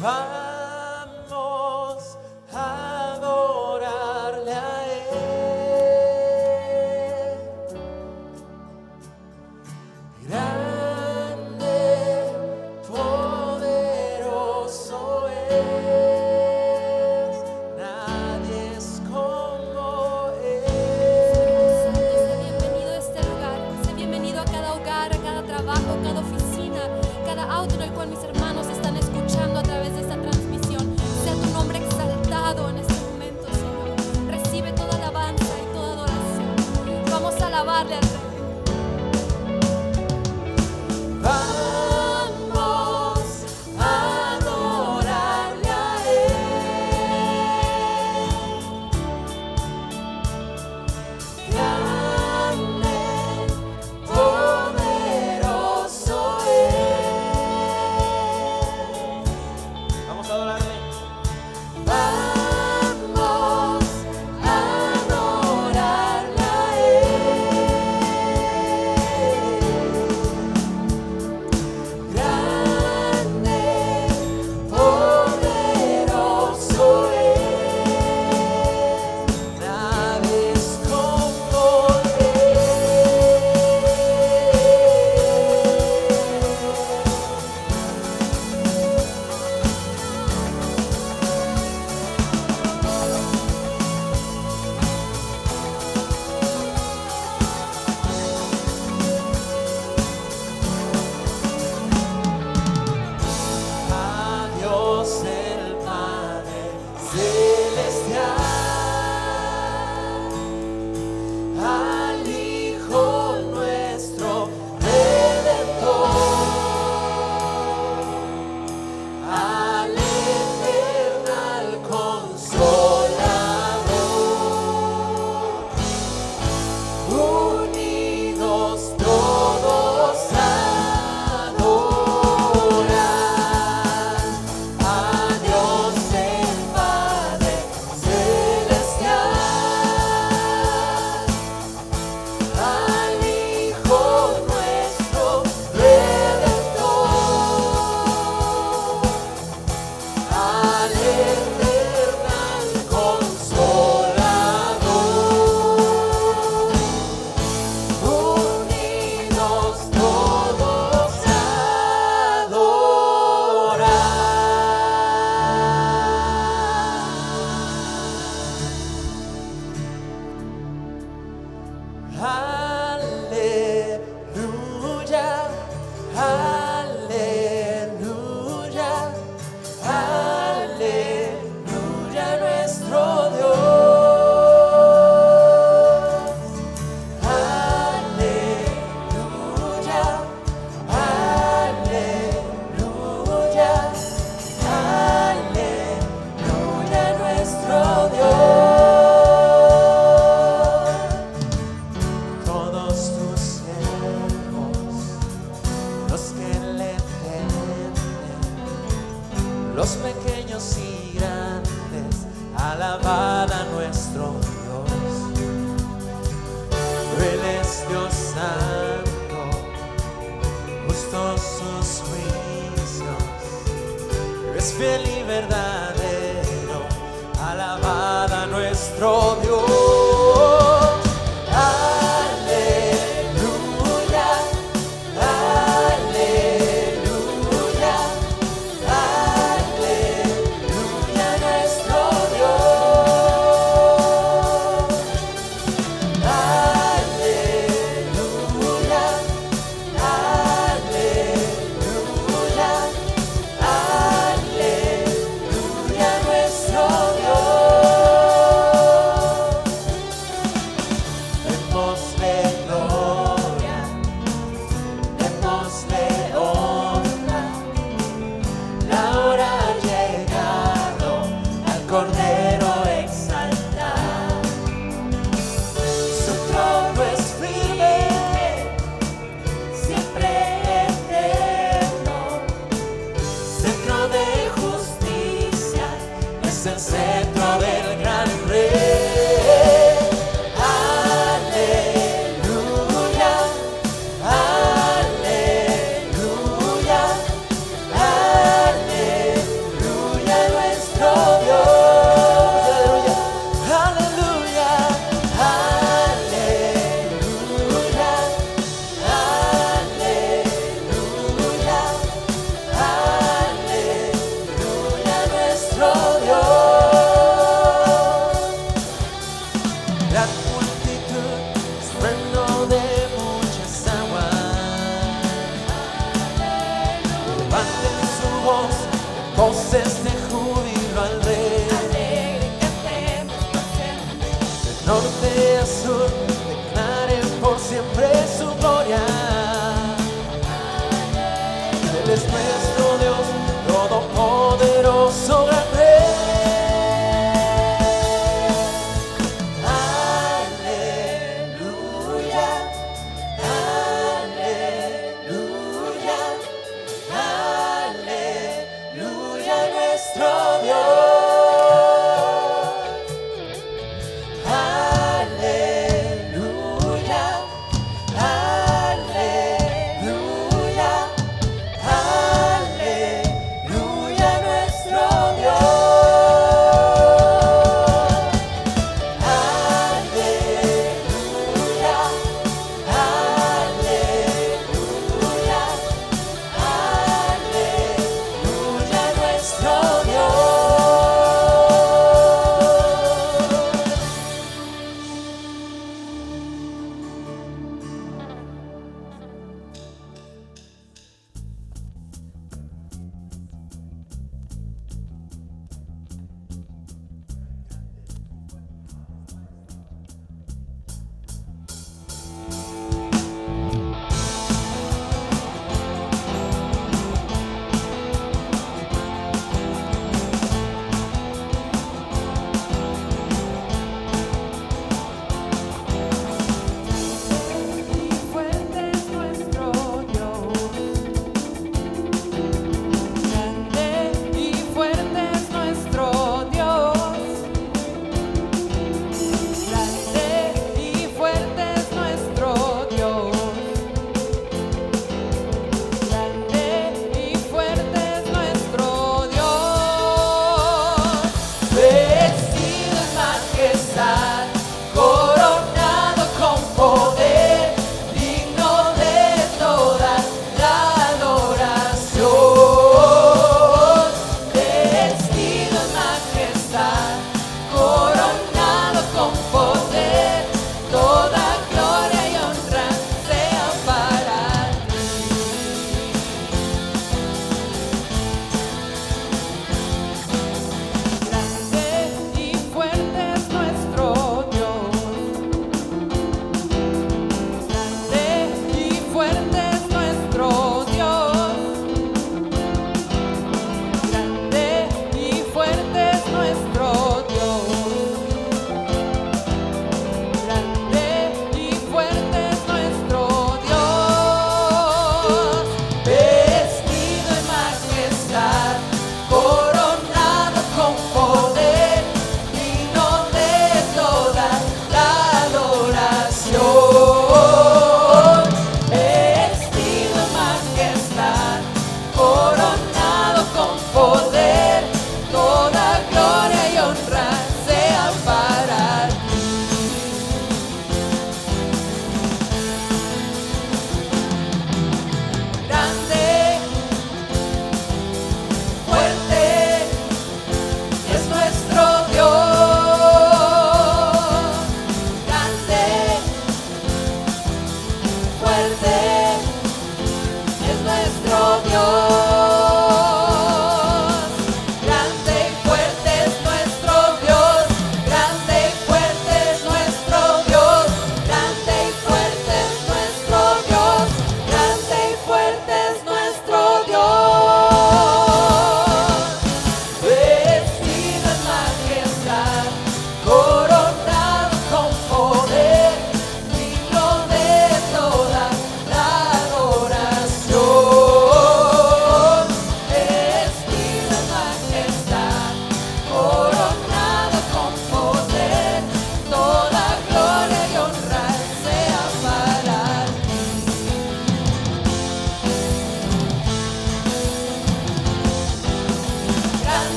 Vamos a adorarle a Él. Grande, poderoso es, nadie es como Él. Sé bienvenido a este lugar, sé bienvenido a cada hogar, a cada trabajo, cada oficina, cada auto en el cual mis hermanos están escuchando a través de esta transmisión. Sea tu nombre exaltado en este momento, Señor. Recibe toda alabanza y toda adoración. Vamos a alabarle al Rey. Vamos a adorarle a Él. Grande, poderoso es. Vamos a adorarle. Vamos a adorarle a Él. Grande, poderoso es, nadie es como a Dios el Padre celestial, al Hijo nuestro Redentor, al eternal Consolador, unidos todos a adorar a Dios el Padre celestial, al Hijo nuestro Redentor, al eternal Consolador, unidos todos a adorar. Aleluya, aleluya, aleluya, nuestro Dios. Aleluya, aleluya, aleluya, nuestro Dios. Todos tus siervos, los que le temen, los pequeños y grandes, alabad a nuestro Dios. Él es Dios santo, justos sus juicios, es fiel y verdadero, alabad a nuestro Dios. Aleluya, aleluya, aleluya, nuestro Dios. Aleluya, aleluya, aleluya, nuestro Dios. este júbilo al Rey. Alegre cantemos por siempre. De norte a sur, declaren por siempre su gloria. Él es nuestro Dios, todopoderoso, gran Rey. Aleluya, aleluya, aleluya, nuestro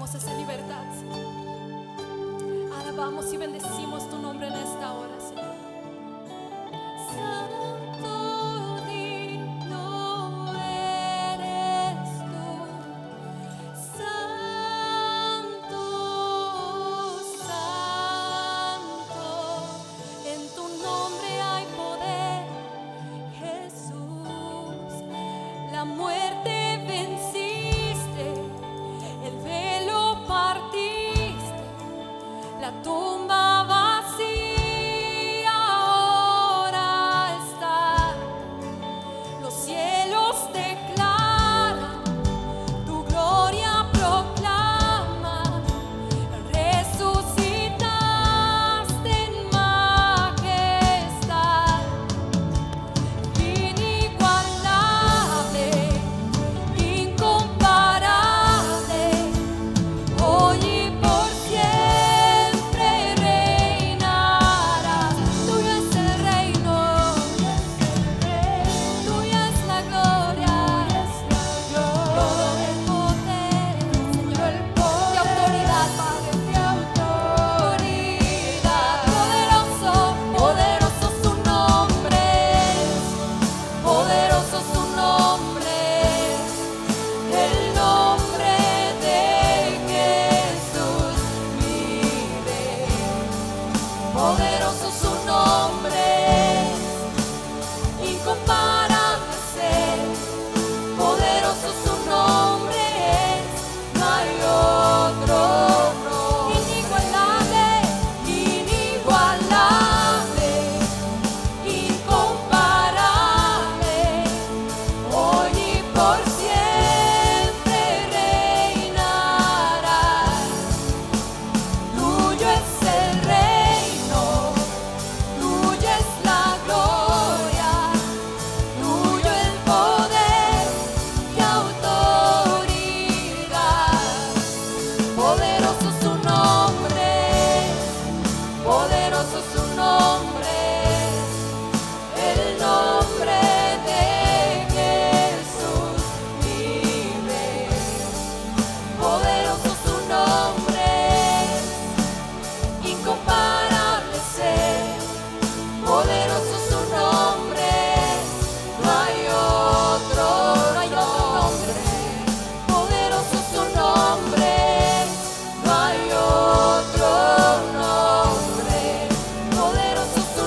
declaramos esa libertad, Señor. Alabamos y bendecimos tu nombre en esta hora, Señor. Santo, digno eres tú. Santo, santo, en tu nombre hay poder, Jesús. La muerte venciste, el velo partiste, la tumba vacía ahora está. Los cielos declaran, tu gloria proclama. Resucitaste en majestad, inigualable, incomparable. Hoy y por siempre reinarás. Tuyo es el reino, tuya es la gloria, todo el poder, Señor, y autoridad, Padre, y autoridad. Poderoso, poderoso su nombre, poderoso su nombre. El nombre de Jesús vive, poderoso su nombre, incomparable ser, poderoso su nombre es, no hay otro, inigualable, inigualable, incomparable. Hoy y por siempre reinarás. Tuyo es el reino, tuya es la gloria, tuyo el poder y autoridad. Poderoso su nombre, poderoso su nombre. El nombre de Jesús vive, poderoso su nombre, incomparable ser, poderoso su nombre, no hay otro nombre, poderoso su nombre, no hay otro nombre, poderoso su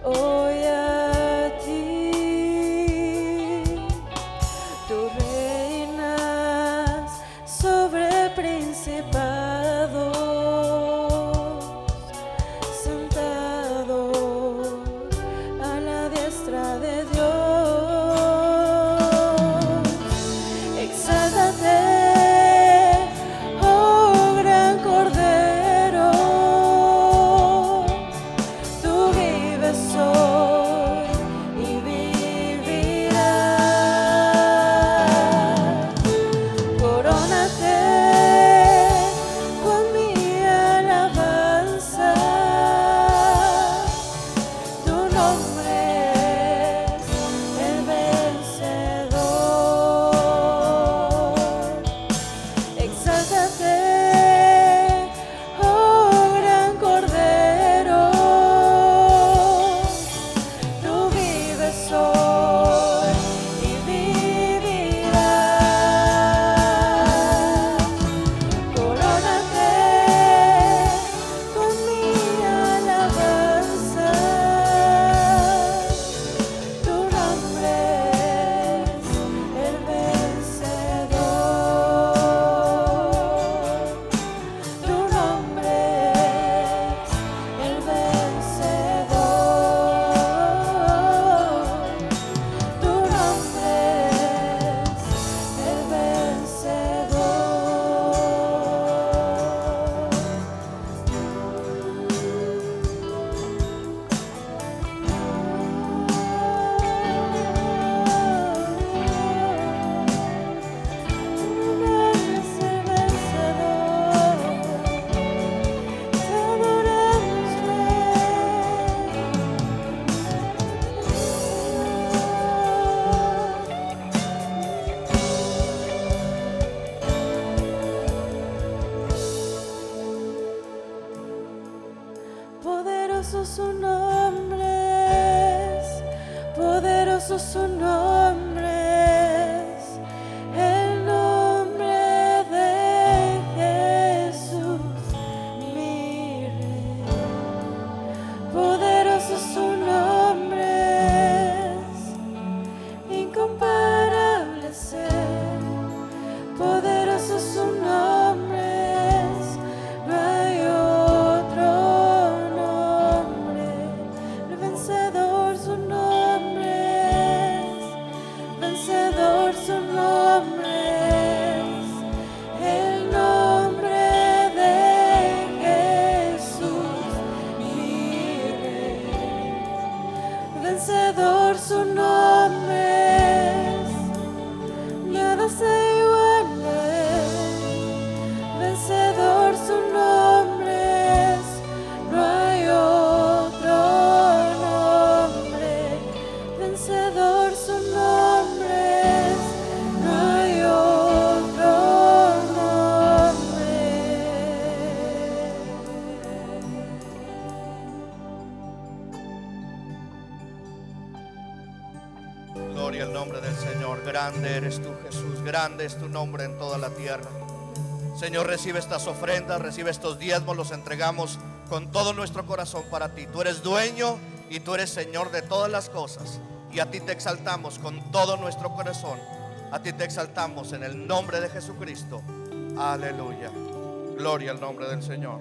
hoy a ti. Tú reinas sobre principados, sentado a la diestra de Dios. Exáltate, oh gran Cordero, tú vives hoy y vivirás. Corónate con mi alabanza, tu nombre es el vencedor. Exáltate, oh gran Cordero, tú vives hoy y vivirás. Corónate con mi alabanza, tu nombre es el vencedor. Tu nombre es el vencedor. Tu nombre es el Poderoso su nombre es, poderoso su nombre es, el nombre de Jesús, mi Rey. Poderoso su nombre es, incomparable es Él. Poderoso su nombre es, no hay otro nombre. El vencedor su nombre es, vencedor su nombre es, el nombre de Jesús, mi Rey. Vencedor su nombre es, nada se iguala a Él. Vencedor su nombre es, no hay otro nombre. Vencedor su nombre es, no hay otro nombre. Gloria al nombre del Señor. Grande eres tú, Jesús. Grande es tu nombre en toda la tierra. Señor, recibe estas ofrendas, recibe estos diezmos, los entregamos con todo nuestro corazón para ti. Tú eres dueño y tú eres Señor de todas las cosas. Y a ti te exaltamos con todo nuestro corazón. A ti te exaltamos en el nombre de Jesucristo. Aleluya. Gloria al nombre del Señor.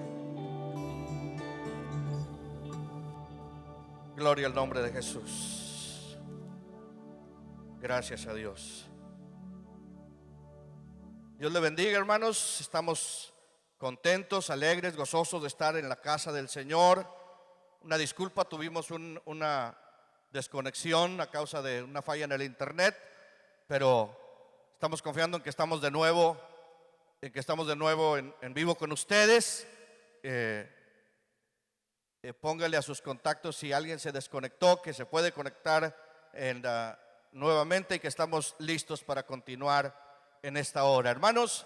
Gloria al nombre de Jesús. Gracias a Dios. Dios le bendiga, hermanos. Estamos contentos, alegres, gozosos de estar en la casa del Señor. Una disculpa, tuvimos una desconexión a causa de una falla en el internet, pero estamos confiando en que estamos de nuevo, en vivo con ustedes. Póngale a sus contactos si alguien se desconectó, que se puede conectar nuevamente y que estamos listos para continuar en esta hora. Hermanos,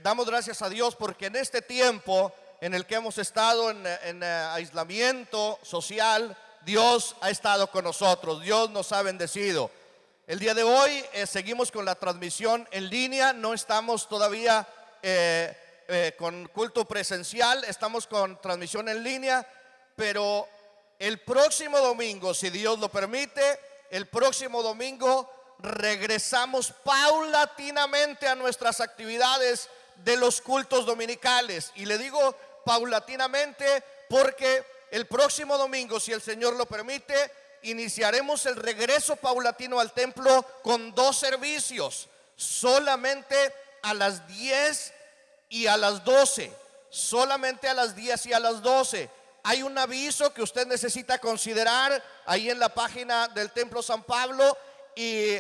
damos gracias a Dios porque en este tiempo en el que hemos estado en aislamiento social, Dios ha estado con nosotros, Dios nos ha bendecido. El día de hoy seguimos con la transmisión en línea, no estamos todavía con culto presencial, estamos con transmisión en línea, pero el próximo domingo, si Dios lo permite, el próximo domingo regresamos paulatinamente a nuestras actividades de los cultos dominicales. Y le digo paulatinamente porque el próximo domingo, si el Señor lo permite, iniciaremos el regreso paulatino al templo con 2 servicios, solamente a las 10 y a las 12, solamente a las 10 y a las 12. Hay un aviso que usted necesita considerar ahí en la página del Templo San Pablo y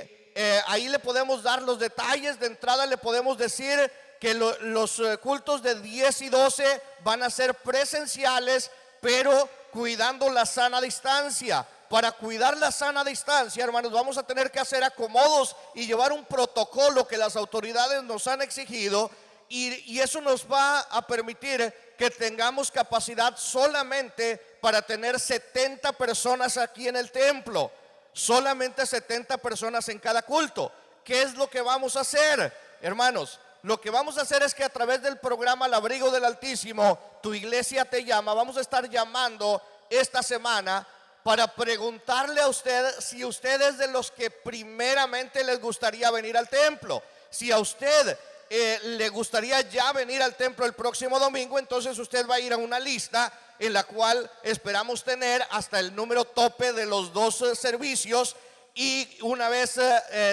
ahí le podemos dar los detalles. De entrada le podemos decir que los cultos de 10 y 12 van a ser presenciales, pero cuidando la sana distancia. Para cuidar la sana distancia, hermanos, vamos a tener que hacer acomodos y llevar un protocolo que las autoridades nos han exigido, y eso nos va a permitir que tengamos capacidad solamente para tener 70 personas aquí en el templo, solamente 70 personas en cada culto. ¿Qué es lo que vamos a hacer, hermanos? Lo que vamos a hacer es que a través del programa Al Abrigo del Altísimo, Tu Iglesia Te Llama, vamos a estar llamando esta semana para preguntarle a usted si usted es de los que primeramente les gustaría venir al templo. Si a usted le gustaría ya venir al templo el próximo domingo, entonces usted va a ir a una lista en la cual esperamos tener hasta el número tope de los 2 servicios, y una vez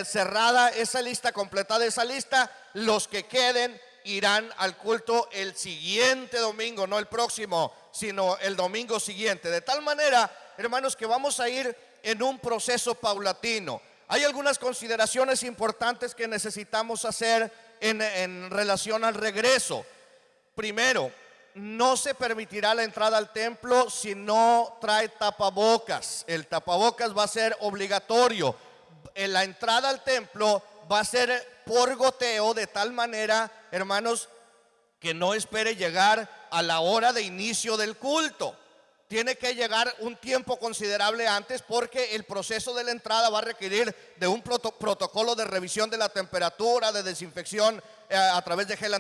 cerrada esa lista, completada esa lista, los que queden irán al culto el siguiente domingo, no el próximo, sino el domingo siguiente. De tal manera, hermanos, que vamos a ir en un proceso paulatino. Hay algunas consideraciones importantes que necesitamos hacer en relación al regreso. Primero, no se permitirá la entrada al templo si no trae tapabocas. El tapabocas va a ser obligatorio. La entrada al templo va a ser por goteo, de tal manera, hermanos, que no espere llegar a la hora de inicio del culto. Tiene que llegar un tiempo considerable antes, porque el proceso de la entrada va a requerir de un protocolo de revisión de la temperatura, de desinfección a través de gel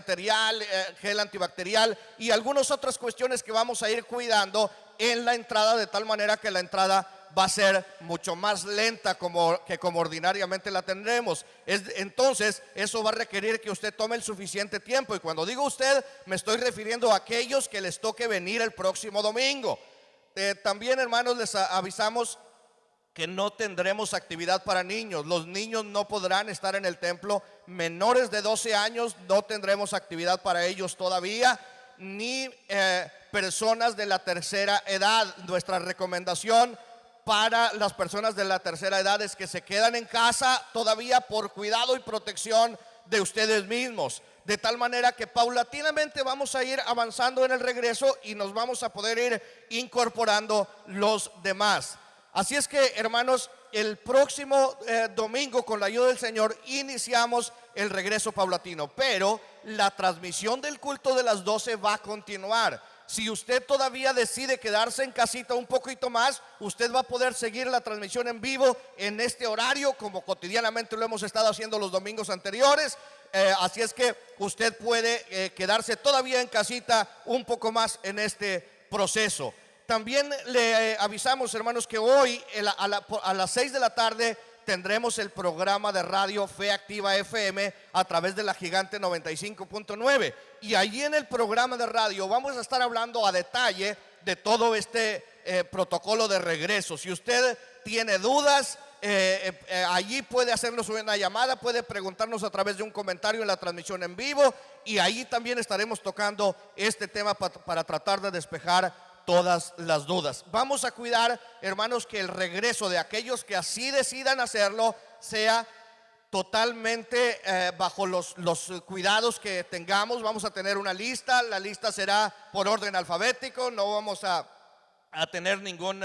antibacterial y algunas otras cuestiones que vamos a ir cuidando en la entrada, de tal manera que la entrada va a ser mucho más lenta como ordinariamente la tendremos. Entonces eso va a requerir que usted tome el suficiente tiempo, y cuando digo usted, me estoy refiriendo a aquellos que les toque venir el próximo domingo. También, hermanos, les avisamos que no tendremos actividad para niños. Los niños no podrán estar en el templo. Menores de 12 años no tendremos actividad para ellos todavía, ni personas de la tercera edad. Nuestra recomendación para las personas de la tercera edad es que se quedan en casa todavía por cuidado y protección de ustedes mismos. De tal manera que paulatinamente vamos a ir avanzando en el regreso y nos vamos a poder ir incorporando los demás. Así es que, hermanos, el próximo domingo, con la ayuda del Señor, iniciamos el regreso paulatino, pero la transmisión del culto de las 12 va a continuar. Si usted todavía decide quedarse en casita un poquito más, usted va a poder seguir la transmisión en vivo en este horario, como cotidianamente lo hemos estado haciendo los domingos anteriores. Así es que usted puede quedarse todavía en casita un poco más en este proceso. También le avisamos, hermanos, que hoy a las 6 de la tarde tendremos el programa de radio Fe Activa FM a través de la Gigante 95.9, y allí en el programa de radio vamos a estar hablando a detalle de todo este protocolo de regreso. Si usted tiene dudas, allí puede hacernos una llamada, puede preguntarnos a través de un comentario en la transmisión en vivo, y ahí también estaremos tocando este tema para tratar de despejar todas las dudas. Vamos a cuidar, hermanos, que el regreso de aquellos que así decidan hacerlo sea totalmente bajo los cuidados que tengamos. Vamos a tener una lista, la lista será por orden alfabético, no vamos a tener ningún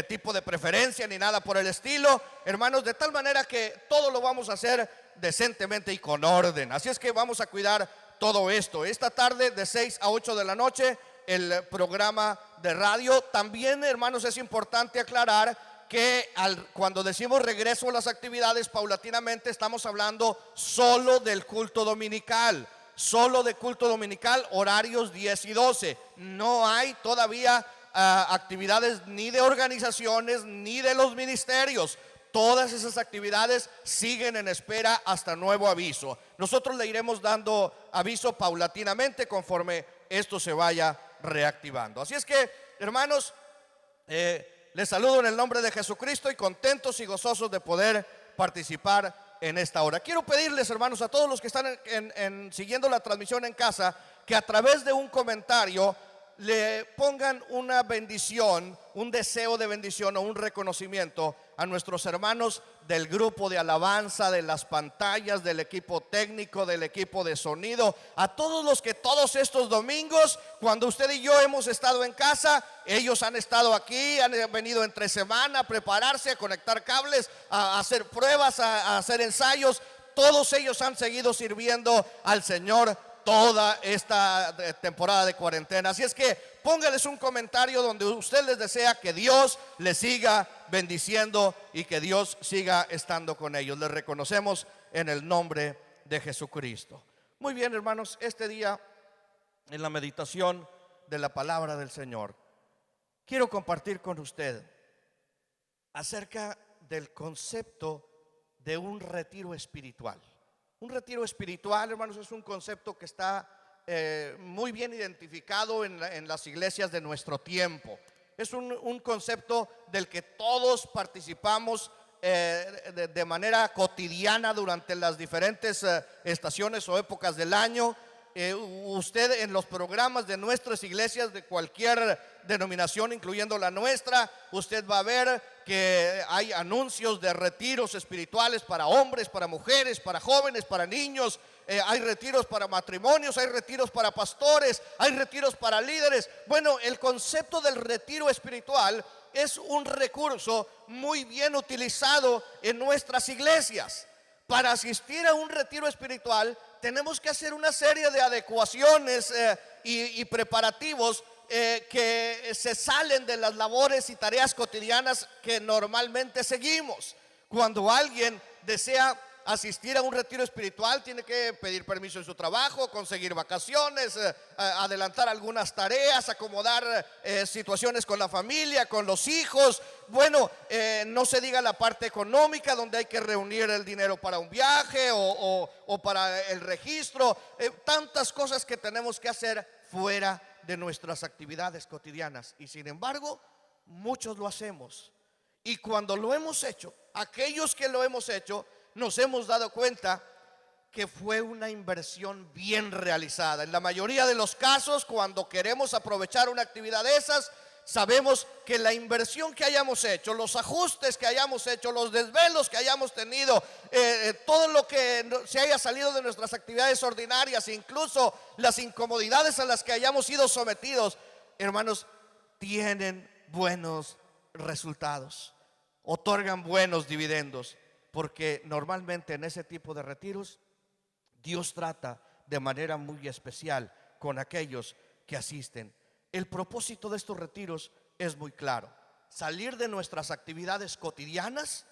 tipo de preferencia ni nada por el estilo, hermanos, de tal manera que todo lo vamos a hacer decentemente y con orden. Así es que vamos a cuidar todo esto. Esta tarde de 6 a 8 de la noche el programa de radio. También, hermanos, es importante aclarar que cuando decimos regreso a las actividades paulatinamente, estamos hablando solo del culto dominical, horarios 10 y 12. No hay todavía actividades ni de organizaciones ni de los ministerios. Todas esas actividades siguen en espera hasta nuevo aviso. Nosotros le iremos dando aviso paulatinamente conforme esto se vaya reactivando. Así es que, hermanos, les saludo en el nombre de Jesucristo y contentos y gozosos de poder participar en esta hora. Quiero pedirles, hermanos, a todos los que están siguiendo la transmisión en casa, que a través de un comentario le pongan una bendición, un deseo de bendición o un reconocimiento a nuestros hermanos del grupo de alabanza, de las pantallas, del equipo técnico, del equipo de sonido, a todos los que todos estos domingos, cuando usted y yo hemos estado en casa, ellos han estado aquí, han venido entre semana a prepararse, a conectar cables, a hacer pruebas, a hacer ensayos. Todos ellos han seguido sirviendo al Señor toda esta temporada de cuarentena. Así es que póngales un comentario donde usted les desea que Dios les siga bendiciendo y que Dios siga estando con ellos. Les reconocemos en el nombre de Jesucristo. Muy bien, hermanos, este día en la meditación de la palabra del Señor quiero compartir con usted acerca del concepto de un retiro espiritual. Un retiro espiritual, hermanos, es un concepto que está muy bien identificado en las iglesias de nuestro tiempo. Es un concepto del que todos participamos de manera cotidiana durante las diferentes estaciones o épocas del año. Usted en los programas de nuestras iglesias de cualquier denominación, incluyendo la nuestra, usted va a ver que hay anuncios de retiros espirituales para hombres, para mujeres, para jóvenes, para niños. Hay retiros para matrimonios, hay retiros para pastores, hay retiros para líderes. Bueno, el concepto del retiro espiritual es un recurso muy bien utilizado en nuestras iglesias. Para asistir a un retiro espiritual tenemos que hacer una serie de adecuaciones y preparativos que se salen de las labores y tareas cotidianas que normalmente seguimos. Cuando alguien desea asistir a un retiro espiritual, tiene que pedir permiso en su trabajo, conseguir vacaciones, adelantar algunas tareas, acomodar situaciones con la familia, con los hijos. Bueno, no se diga la parte económica, donde hay que reunir el dinero para un viaje o para el registro. Tantas cosas que tenemos que hacer fuera de nuestras actividades cotidianas. Y sin embargo, muchos lo hacemos. Y cuando lo hemos hecho, aquellos que lo hemos hecho, nos hemos dado cuenta que fue una inversión bien realizada. En la mayoría de los casos, cuando queremos aprovechar una actividad de esas, sabemos que la inversión que hayamos hecho, los ajustes que hayamos hecho, los desvelos que hayamos tenido, todo lo que se haya salido de nuestras actividades ordinarias, incluso las incomodidades a las que hayamos sido sometidos, hermanos, tienen buenos resultados, otorgan buenos dividendos. Porque normalmente en ese tipo de retiros Dios trata de manera muy especial con aquellos que asisten. El propósito de estos retiros es muy claro: salir de nuestras actividades cotidianas,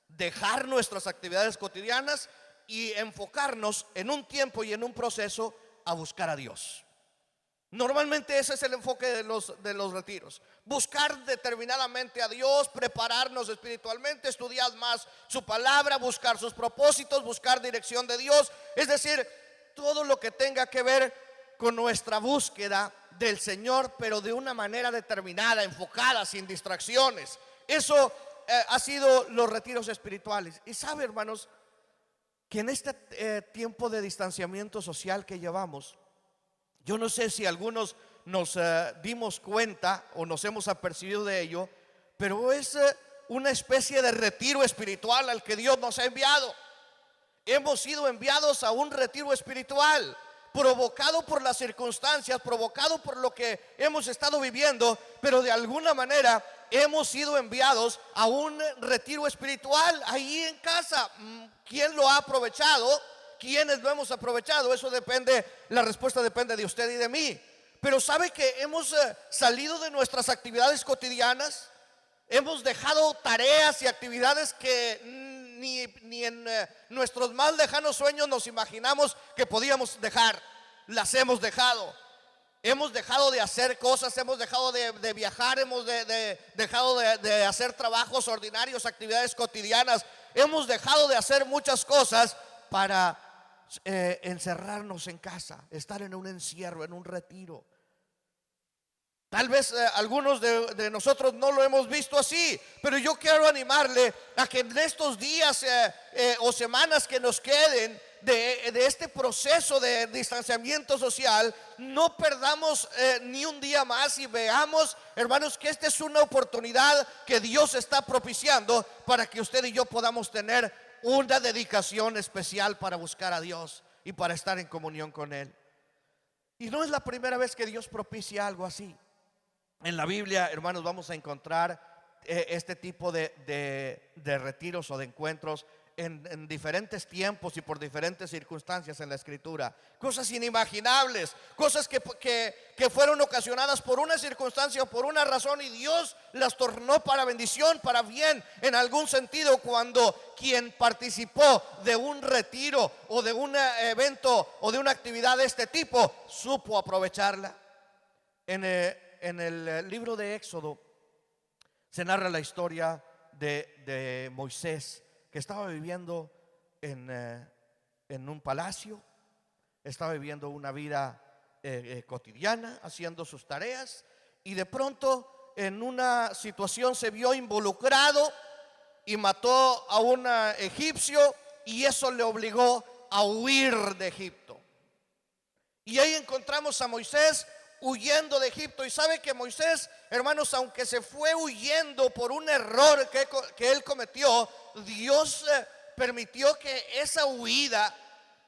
dejar nuestras actividades cotidianas y enfocarnos en un tiempo y en un proceso a buscar a Dios. Normalmente ese es el enfoque de los retiros: buscar determinadamente a Dios, prepararnos espiritualmente, estudiar más su palabra, buscar sus propósitos, buscar dirección de Dios. Es decir, todo lo que tenga que ver con nuestra búsqueda del Señor, pero de una manera determinada, enfocada, sin distracciones. Eso ha sido los retiros espirituales. Y sabe, hermanos, que en este tiempo de distanciamiento social que llevamos, yo no sé si algunos nos dimos cuenta o nos hemos apercibido de ello, pero es una especie de retiro espiritual al que Dios nos ha enviado. Hemos sido enviados a un retiro espiritual, provocado por las circunstancias, provocado por lo que hemos estado viviendo, pero de alguna manera hemos sido enviados a un retiro espiritual ahí en casa. ¿Quién lo ha aprovechado? ¿Quiénes lo hemos aprovechado? Eso depende, la respuesta depende de usted y de mí. Pero ¿sabe que hemos salido de nuestras actividades cotidianas? Hemos dejado tareas y actividades que ni en nuestros más lejanos sueños nos imaginamos que podíamos dejar. Las hemos dejado. hemos dejado de hacer cosas, hemos dejado de viajar, hemos dejado de hacer trabajos ordinarios, actividades cotidianas, hemos dejado de hacer muchas cosas para encerrarnos en casa, estar en un encierro, en un retiro. Tal vez algunos de nosotros no lo hemos visto así, pero yo quiero animarle a que en estos días o semanas que nos queden de este proceso de distanciamiento social, no perdamos ni un día más y veamos, hermanos, que esta es una oportunidad que Dios está propiciando para que usted y yo podamos tener una dedicación especial para buscar a Dios y para estar en comunión con Él. Y no es la primera vez que Dios propicia algo así. En la Biblia, hermanos, vamos a encontrar este tipo de retiros o de encuentros en diferentes tiempos y por diferentes circunstancias en la Escritura. Cosas inimaginables, cosas que fueron ocasionadas por una circunstancia o por una razón, y Dios las tornó para bendición, para bien, en algún sentido, cuando quien participó de un retiro o de un evento o de una actividad de este tipo supo aprovecharla. En el libro de Éxodo se narra la historia de Moisés, que estaba viviendo en un palacio, estaba viviendo una vida cotidiana, haciendo sus tareas, y de pronto en una situación se vio involucrado y mató a un egipcio, y eso le obligó a huir de Egipto. Y ahí encontramos a Moisés huyendo de Egipto. Y sabe que Moisés, hermanos, aunque se fue huyendo por un error que él cometió, Dios permitió que esa huida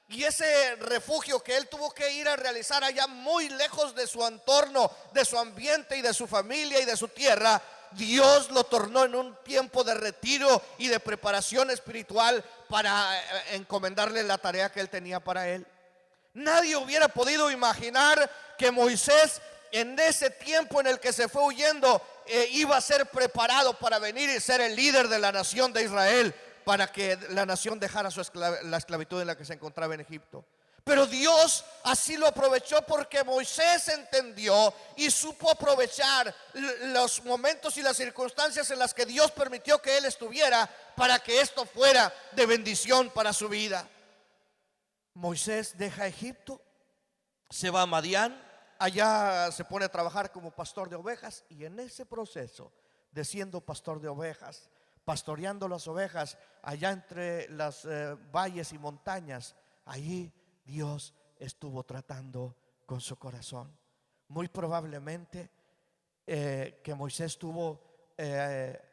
y ese refugio que él tuvo que ir a realizar allá muy lejos de su entorno, de su ambiente y de su familia y de su tierra, Dios lo tornó en un tiempo de retiro y de preparación espiritual para encomendarle la tarea que él tenía para él. Nadie hubiera podido imaginar que Moisés, en ese tiempo en el que se fue huyendo, iba a ser preparado para venir y ser el líder de la nación de Israel, para que la nación dejara la esclavitud en la que se encontraba en Egipto. Pero Dios así lo aprovechó, porque Moisés entendió y supo aprovechar los momentos y las circunstancias en las que Dios permitió que él estuviera, para que esto fuera de bendición para su vida. Moisés deja Egipto, se va a Madián, allá se pone a trabajar como pastor de ovejas, y en ese proceso de siendo pastor de ovejas, pastoreando las ovejas allá entre las valles y montañas, allí Dios estuvo tratando con su corazón. Muy probablemente que Moisés tuvo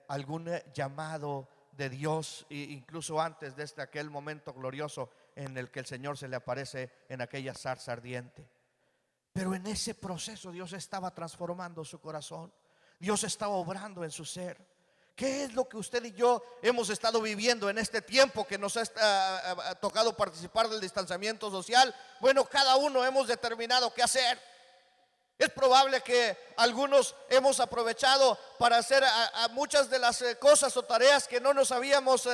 algún llamado de Dios, incluso antes de aquel momento glorioso en el que el Señor se le aparece en aquella zarza ardiente. Pero en ese proceso Dios estaba transformando su corazón, Dios estaba obrando en su ser. ¿Qué es lo que usted y yo hemos estado viviendo en este tiempo que nos ha tocado participar del distanciamiento social? Bueno, cada uno hemos determinado qué hacer. Es probable que algunos hemos aprovechado para hacer muchas de las cosas o tareas que no nos habíamos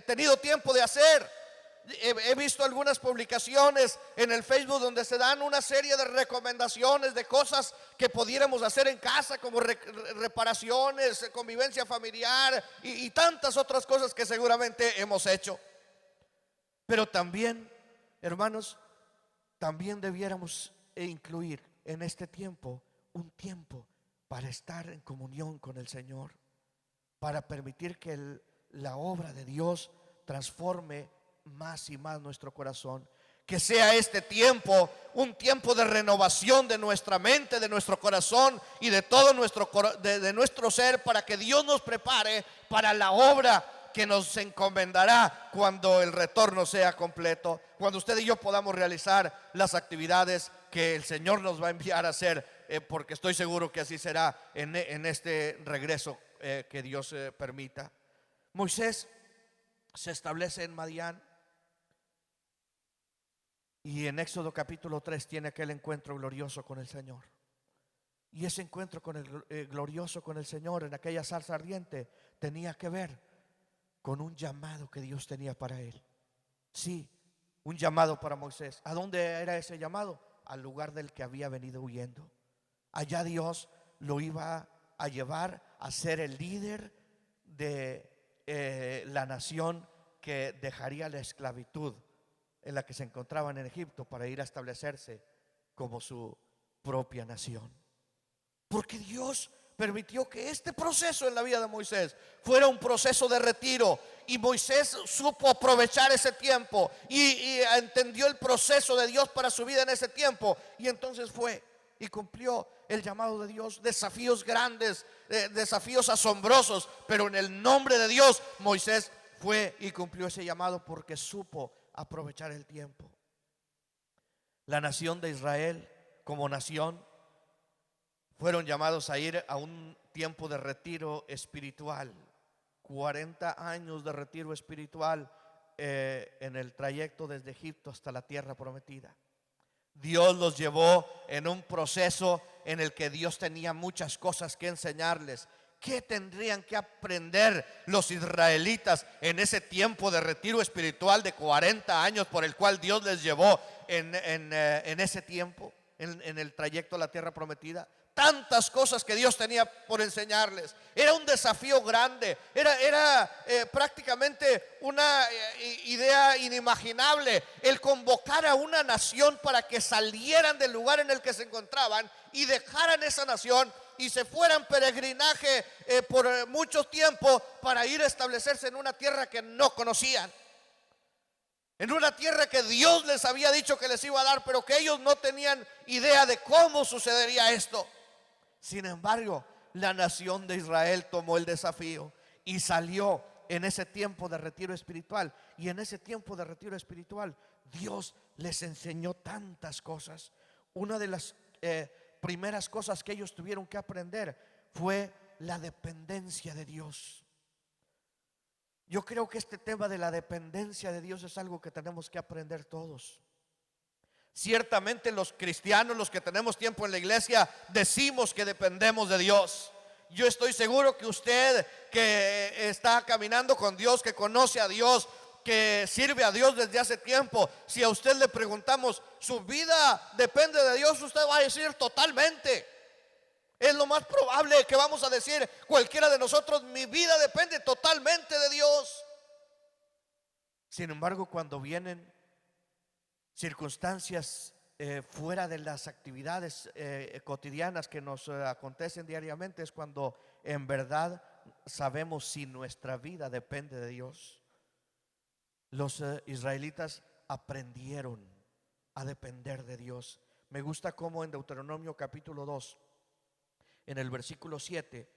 tenido tiempo de hacer. He visto algunas publicaciones en el Facebook donde se dan una serie de recomendaciones de cosas que pudiéramos hacer en casa, como reparaciones, convivencia familiar y tantas otras cosas que seguramente hemos hecho. Pero también, hermanos, también debiéramos incluir en este tiempo un tiempo para estar en comunión con el Señor, para permitir que la obra de Dios transforme más y más nuestro corazón. Que sea este tiempo un tiempo de renovación de nuestra mente, de nuestro corazón y de todo nuestro ser, para que Dios nos prepare para la obra que nos encomendará cuando el retorno sea completo, cuando usted y yo podamos realizar las actividades que el Señor nos va a enviar a hacer, porque estoy seguro que así será en este regreso que Dios permita. Moisés se establece en Madián, y en Éxodo capítulo 3 tiene aquel encuentro glorioso con el Señor. Y ese encuentro glorioso con el Señor en aquella zarza ardiente tenía que ver con un llamado que Dios tenía para él. Sí, un llamado para Moisés. ¿A dónde era ese llamado? al lugar del que había venido huyendo. Allá Dios lo iba a llevar a ser el líder de la nación que dejaría la esclavitud en la que se encontraban en Egipto para ir a establecerse como su propia nación. Porque Dios permitió que este proceso en la vida de Moisés fuera un proceso de retiro, y Moisés supo aprovechar ese tiempo y entendió el proceso de Dios para su vida en ese tiempo, y entonces fue y cumplió el llamado de Dios. Desafíos grandes, desafíos asombrosos, pero en el nombre de Dios Moisés fue y cumplió ese llamado porque supo aprovechar el tiempo. La nación de Israel como nación fueron llamados a ir a un tiempo de retiro espiritual, 40 años de retiro espiritual en el trayecto desde Egipto hasta la tierra prometida. Dios los llevó en un proceso en el que Dios tenía muchas cosas que enseñarles. ¿Qué tendrían que aprender los israelitas en ese tiempo de retiro espiritual de 40 años por el cual Dios les llevó en ese tiempo, en el trayecto a la tierra prometida? Tantas cosas que Dios tenía por enseñarles. Era un desafío grande. Era prácticamente una idea inimaginable el convocar a una nación para que salieran del lugar en el que se encontraban y dejaran esa nación y se fueran peregrinaje por mucho tiempo para ir a establecerse en una tierra que no conocían, en una tierra que Dios les había dicho que les iba a dar, pero que ellos no tenían idea de cómo sucedería esto. Sin embargo, la nación de Israel tomó el desafío y salió en ese tiempo de retiro espiritual. Y en ese tiempo de retiro espiritual Dios les enseñó tantas cosas. Una de las primeras cosas que ellos tuvieron que aprender fue la dependencia de Dios. Yo creo que este tema de la dependencia de Dios es algo que tenemos que aprender todos. Ciertamente los cristianos, los que tenemos tiempo en la iglesia, decimos que dependemos de Dios. Yo estoy seguro que usted que está caminando con Dios, que conoce a Dios, que sirve a Dios desde hace tiempo, si a usted le preguntamos, ¿su vida depende de Dios?, usted va a decir totalmente. Es lo más probable que vamos a decir cualquiera de nosotros: mi vida depende totalmente de Dios. Sin embargo, cuando vienen circunstancias fuera de las actividades cotidianas que nos acontecen diariamente, es cuando en verdad sabemos si nuestra vida depende de Dios. Los israelitas aprendieron a depender de Dios. Me gusta cómo en Deuteronomio capítulo 2, en el versículo 7,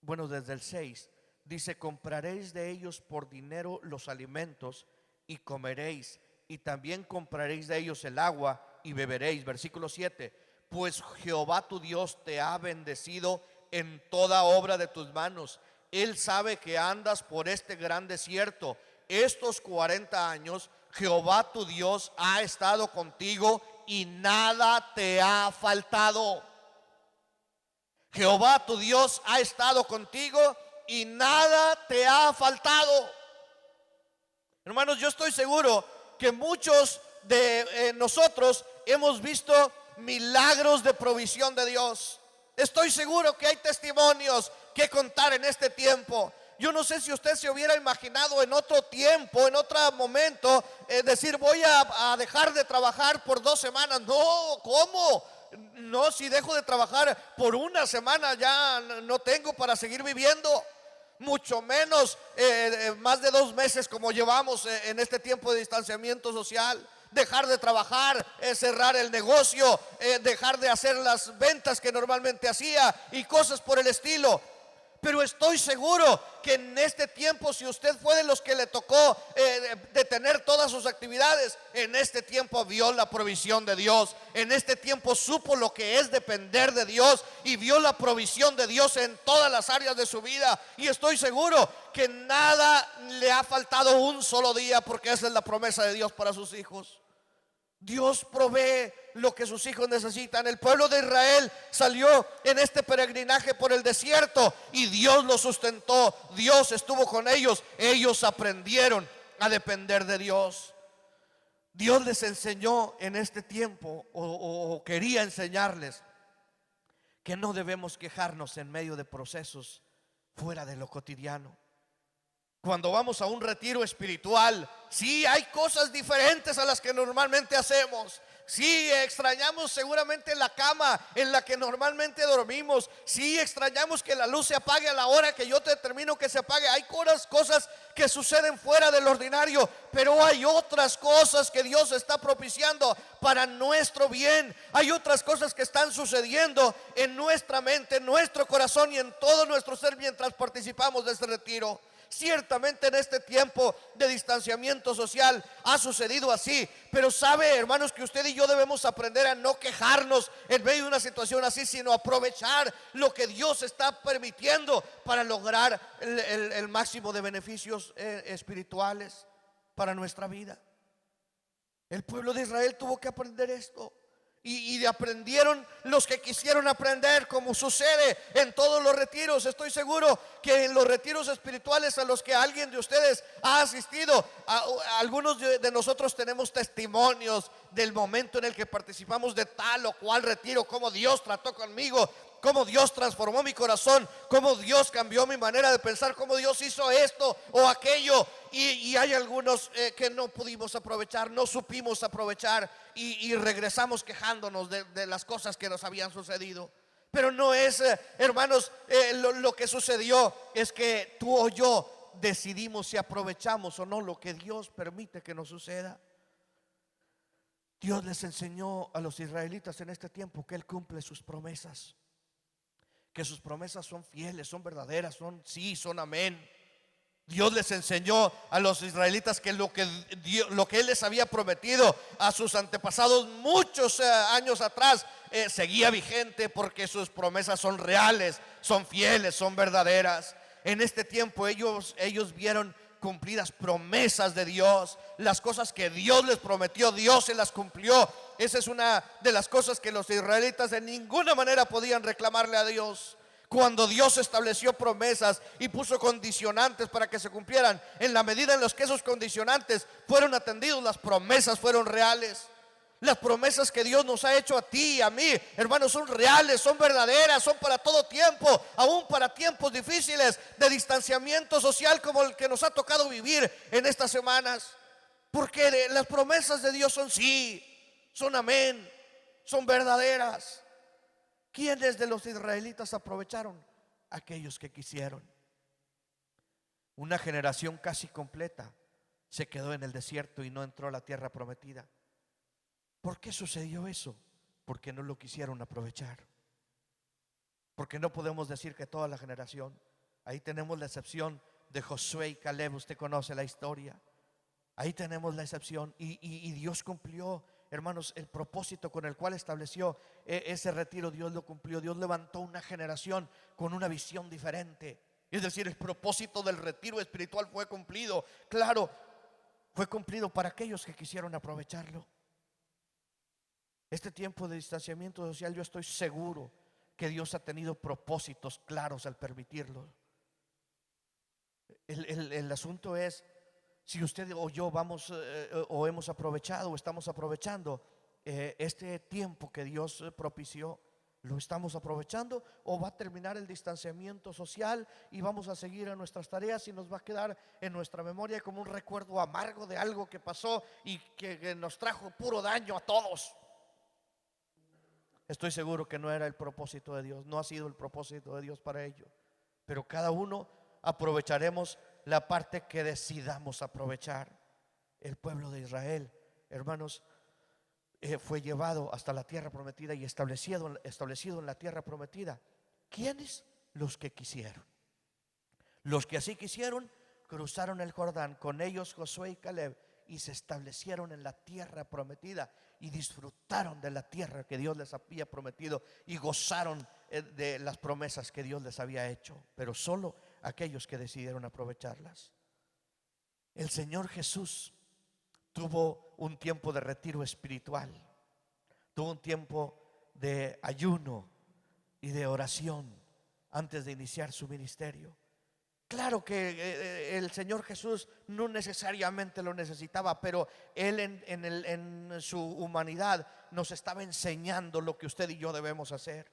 bueno, desde el 6, dice: compraréis de ellos por dinero los alimentos y comeréis, y también compraréis de ellos el agua y beberéis. Versículo 7: pues Jehová tu Dios te ha bendecido en toda obra de tus manos. Él sabe que andas por este gran desierto. Estos 40 años Jehová tu Dios ha estado contigo y nada te ha faltado. Jehová tu Dios ha estado contigo y nada te ha faltado. Hermanos, yo estoy seguro que muchos de nosotros hemos visto milagros de provisión de Dios. Estoy seguro que hay testimonios que contar en este tiempo. Yo no sé si usted se hubiera imaginado en otro tiempo, en otro momento, decir: voy a dejar de trabajar por 2 semanas. No, ¿cómo? No, si dejo de trabajar por 1 semana ya no tengo para seguir viviendo. Mucho menos más de 2 meses como llevamos en este tiempo de distanciamiento social. Dejar de trabajar, cerrar el negocio, dejar de hacer las ventas que normalmente hacía y cosas por el estilo. Pero estoy seguro que en este tiempo, si usted fue de los que le tocó detener todas sus actividades, en este tiempo vio la provisión de Dios. En este tiempo supo lo que es depender de Dios y vio la provisión de Dios en todas las áreas de su vida. Y estoy seguro que nada le ha faltado un solo día, porque esa es la promesa de Dios para sus hijos. Dios provee lo que sus hijos necesitan. El pueblo de Israel salió en este peregrinaje por el desierto y Dios los sustentó. Dios estuvo con ellos. Ellos aprendieron a depender de Dios. Dios les enseñó en este tiempo, o quería enseñarles, que no debemos quejarnos en medio de procesos fuera de lo cotidiano. Cuando vamos a un retiro espiritual, sí hay cosas diferentes a las que normalmente hacemos. Sí, extrañamos seguramente la cama en la que normalmente dormimos. Sí, extrañamos que la luz se apague a la hora que yo determino que se apague. Hay cosas que suceden fuera del ordinario, pero hay otras cosas que Dios está propiciando para nuestro bien. Hay otras cosas que están sucediendo en nuestra mente, en nuestro corazón y en todo nuestro ser mientras participamos de este retiro. Ciertamente en este tiempo de distanciamiento social ha sucedido así, pero sabe, hermanos, que usted y yo debemos aprender a no quejarnos en medio de una situación así, sino aprovechar lo que Dios está permitiendo para lograr el máximo de beneficios espirituales para nuestra vida. El pueblo de Israel tuvo que aprender esto. Y aprendieron los que quisieron aprender, como sucede en todos los retiros. Estoy seguro que en los retiros espirituales a los que alguien de ustedes ha asistido, algunos de nosotros tenemos testimonios del momento en el que participamos de tal o cual retiro, cómo Dios trató conmigo, cómo Dios transformó mi corazón, cómo Dios cambió mi manera de pensar, cómo Dios hizo esto o aquello. Y hay algunos que no pudimos aprovechar, no supimos aprovechar y regresamos quejándonos de las cosas que nos habían sucedido. Pero no es, hermanos, lo que sucedió es que tú o yo decidimos si aprovechamos o no lo que Dios permite que nos suceda. Dios les enseñó a los israelitas en este tiempo que Él cumple sus promesas, que sus promesas son fieles, son verdaderas, son sí, son amén. Dios les enseñó a los israelitas que lo que Él les había prometido a sus antepasados muchos años atrás seguía vigente, porque sus promesas son reales, son fieles, son verdaderas. En este tiempo ellos vieron cumplidas promesas de Dios. Las cosas que Dios les prometió, Dios se las cumplió. Esa es una de las cosas que los israelitas de ninguna manera podían reclamarle a Dios. Cuando Dios estableció promesas y puso condicionantes para que se cumplieran, en la medida en los que esos condicionantes fueron atendidos, las promesas fueron reales. Las promesas que Dios nos ha hecho a ti y a mí, hermanos, son reales, son verdaderas, son para todo tiempo, aún para tiempos difíciles de distanciamiento social como el que nos ha tocado vivir en estas semanas. Porque las promesas de Dios son sí, son amén, son verdaderas. ¿Quiénes de los israelitas aprovecharon? Aquellos que quisieron. Una generación casi completa se quedó en el desierto y no entró a la tierra prometida. ¿Por qué sucedió eso? Porque no lo quisieron aprovechar. Porque no podemos decir que toda la generación. Ahí tenemos la excepción de Josué y Caleb. Usted conoce la historia. Ahí tenemos la excepción. Y Dios cumplió, hermanos, el propósito con el cual estableció ese retiro. Dios lo cumplió. Dios levantó una generación con una visión diferente. Es decir, el propósito del retiro espiritual fue cumplido. Claro, fue cumplido para aquellos que quisieron aprovecharlo. Este tiempo de distanciamiento social, yo estoy seguro que Dios ha tenido propósitos claros al permitirlo. El asunto es si usted o yo vamos o hemos aprovechado o estamos aprovechando este tiempo que Dios propició. ¿Lo estamos aprovechando o va a terminar el distanciamiento social y vamos a seguir en nuestras tareas y nos va a quedar en nuestra memoria como un recuerdo amargo de algo que pasó y que nos trajo puro daño a todos? Estoy seguro que no era el propósito de Dios, no ha sido el propósito de Dios para ello. Pero cada uno aprovecharemos la parte que decidamos aprovechar. El pueblo de Israel, hermanos, fue llevado hasta la tierra prometida y establecido en la tierra prometida. ¿Quiénes? Los que quisieron. Los que así quisieron cruzaron el Jordán, con ellos Josué y Caleb, y se establecieron en la tierra prometida y disfrutaron de la tierra que Dios les había prometido y gozaron de las promesas que Dios les había hecho, pero solo aquellos que decidieron aprovecharlas. El Señor Jesús tuvo un tiempo de retiro espiritual, tuvo un tiempo de ayuno y de oración antes de iniciar su ministerio. Claro que el Señor Jesús no necesariamente lo necesitaba, pero Él en su humanidad nos estaba enseñando lo que usted y yo debemos hacer.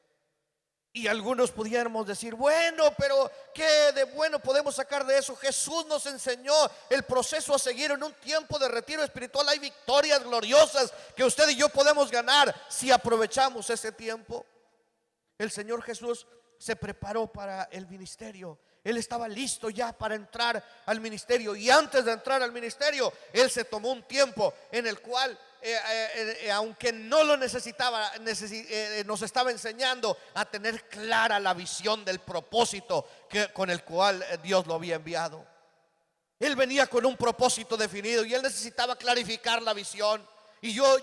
Y algunos pudiéramos decir, bueno, pero ¿qué de bueno podemos sacar de eso? Jesús nos enseñó el proceso a seguir en un tiempo de retiro espiritual. Hay victorias gloriosas que usted y yo podemos ganar si aprovechamos ese tiempo. El Señor Jesús se preparó para el ministerio. Él estaba listo ya para entrar al ministerio, y antes de entrar al ministerio, Él se tomó un tiempo en el cual aunque no lo necesitaba, nos estaba enseñando a tener clara la visión del propósito con el cual Dios lo había enviado. Él venía con un propósito definido y Él necesitaba clarificar la visión. Y yo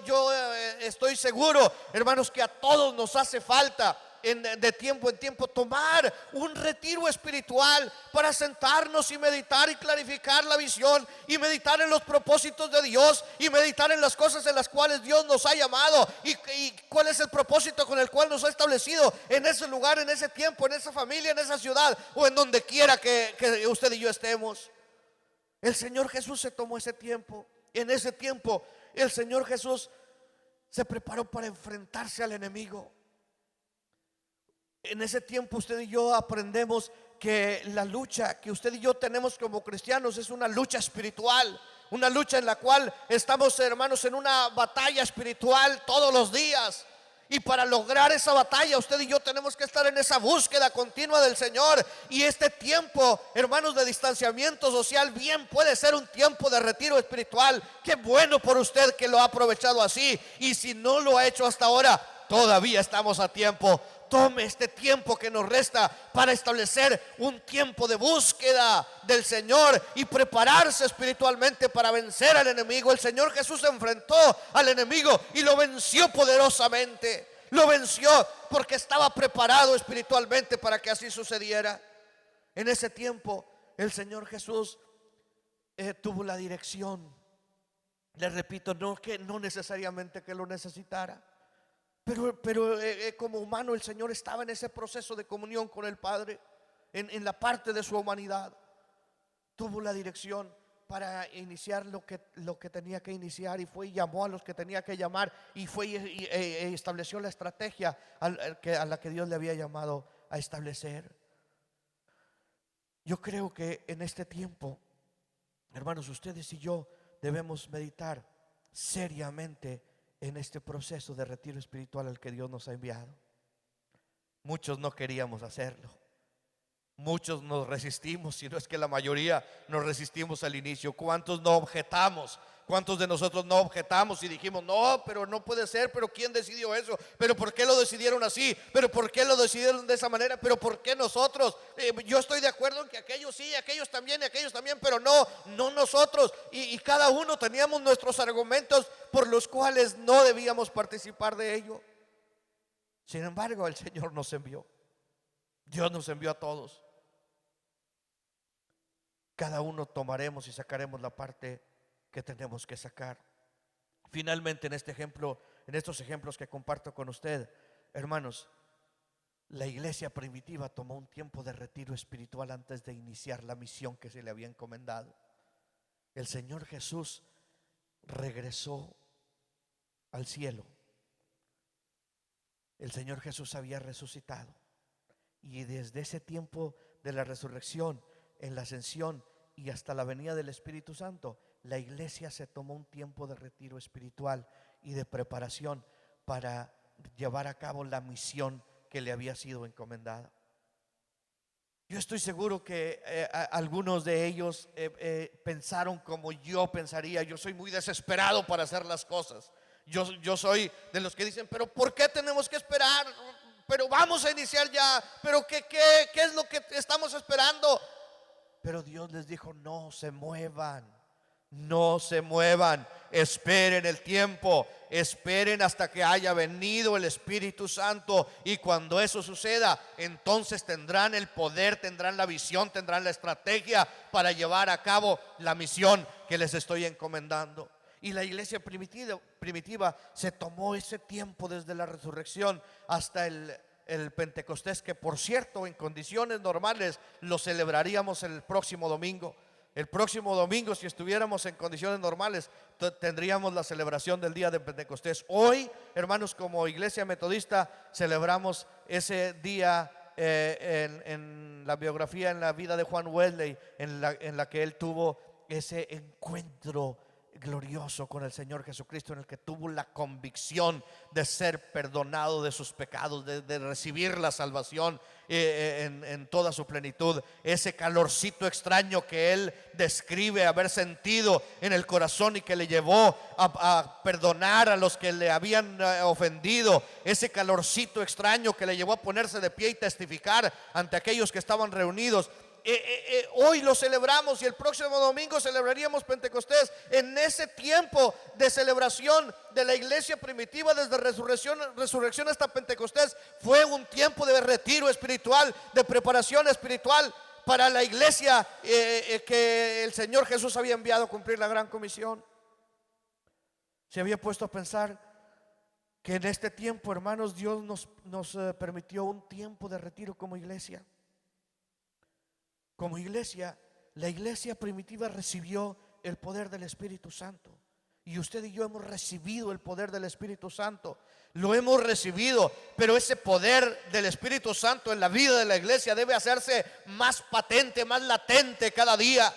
estoy seguro, hermanos, que a todos nos hace falta de tiempo en tiempo tomar un retiro espiritual para sentarnos y meditar y clarificar la visión, y meditar en los propósitos de Dios, y meditar en las cosas en las cuales Dios nos ha llamado, y cuál es el propósito con el cual nos ha establecido en ese lugar, en ese tiempo, en esa familia, en esa ciudad, o en donde quiera que usted y yo estemos. El Señor Jesús se tomó ese tiempo. En ese tiempo el Señor Jesús se preparó para enfrentarse al enemigo. En ese tiempo usted y yo aprendemos que la lucha que usted y yo tenemos como cristianos es una lucha espiritual, una lucha en la cual estamos, hermanos, en una batalla espiritual todos los días. Y para lograr esa batalla, usted y yo tenemos que estar en esa búsqueda continua del Señor. Y este tiempo, hermanos, de distanciamiento social bien puede ser un tiempo de retiro espiritual. Qué bueno por usted que lo ha aprovechado así. Y si no lo ha hecho hasta ahora, todavía estamos a tiempo. Tome este tiempo que nos resta para establecer un tiempo de búsqueda del Señor y prepararse espiritualmente para vencer al enemigo. El Señor Jesús se enfrentó al enemigo y lo venció poderosamente. Lo venció porque estaba preparado espiritualmente para que así sucediera. En ese tiempo el Señor Jesús tuvo la dirección. Les repito, no necesariamente que lo necesitara, pero como humano el Señor estaba en ese proceso de comunión con el Padre, en la parte de su humanidad. Tuvo la dirección para iniciar lo que tenía que iniciar, y fue y llamó a los que tenía que llamar, y fue y estableció la estrategia a la que Dios le había llamado a establecer. Yo creo que en este tiempo, hermanos, ustedes y yo debemos meditar seriamente en este proceso de retiro espiritual al que Dios nos ha enviado. Muchos no queríamos hacerlo, muchos nos resistimos, si no es que la mayoría nos resistimos al inicio. ¿Cuántos no objetamos? ¿Cuántos de nosotros no objetamos y dijimos, no, pero no puede ser, pero quién decidió eso, pero por qué lo decidieron así, pero por qué lo decidieron de esa manera, pero por qué nosotros? Yo estoy de acuerdo en que aquellos sí, aquellos también y aquellos también, pero no nosotros. Y cada uno teníamos nuestros argumentos por los cuales no debíamos participar de ello. Sin embargo, el Señor nos envió. Dios nos envió a todos. Cada uno tomaremos y sacaremos la parte que tenemos que sacar. Finalmente, en estos ejemplos que comparto con usted, hermanos, la iglesia primitiva tomó un tiempo de retiro espiritual antes de iniciar la misión que se le había encomendado. El Señor Jesús regresó al cielo. El Señor Jesús había resucitado, y desde ese tiempo de la resurrección, en la ascensión y hasta la venida del Espíritu Santo, la iglesia se tomó un tiempo de retiro espiritual y de preparación para llevar a cabo la misión que le había sido encomendada. Yo estoy seguro que algunos de ellos pensaron como yo pensaría. Yo soy muy desesperado para hacer las cosas. Yo soy de los que dicen, pero ¿por qué tenemos que esperar? Pero vamos a iniciar ya. Pero ¿qué es lo que estamos esperando? Pero Dios les dijo, no se muevan. No se muevan, esperen el tiempo, esperen hasta que haya venido el Espíritu Santo, y cuando eso suceda, entonces tendrán el poder, tendrán la visión, tendrán la estrategia para llevar a cabo la misión que les estoy encomendando. Y la iglesia primitiva se tomó ese tiempo desde la resurrección hasta el Pentecostés, que por cierto en condiciones normales lo celebraríamos el próximo domingo. El próximo domingo, si estuviéramos en condiciones normales, tendríamos la celebración del día de Pentecostés. Hoy, hermanos, como iglesia metodista, celebramos ese día en la biografía, en la vida de Juan Wesley, en la que él tuvo ese encuentro glorioso con el Señor Jesucristo, en el que tuvo la convicción de ser perdonado de sus pecados, de recibir la salvación en toda su plenitud. Ese calorcito extraño que él describe haber sentido en el corazón y que le llevó a perdonar a los que le habían ofendido. Ese calorcito extraño que le llevó a ponerse de pie y testificar ante aquellos que estaban reunidos. Hoy lo celebramos y el próximo domingo celebraríamos Pentecostés. En ese tiempo de celebración de la iglesia primitiva, desde resurrección hasta Pentecostés, fue un tiempo de retiro espiritual, de preparación espiritual para la iglesia que el Señor Jesús había enviado a cumplir la gran comisión. Se había puesto a pensar que en este tiempo, hermanos, Dios nos permitió un tiempo de retiro como iglesia. Como iglesia, la iglesia primitiva recibió el poder del Espíritu Santo. Y usted y yo hemos recibido el poder del Espíritu Santo. Lo hemos recibido, pero ese poder del Espíritu Santo en la vida de la iglesia debe hacerse más patente, más latente cada día.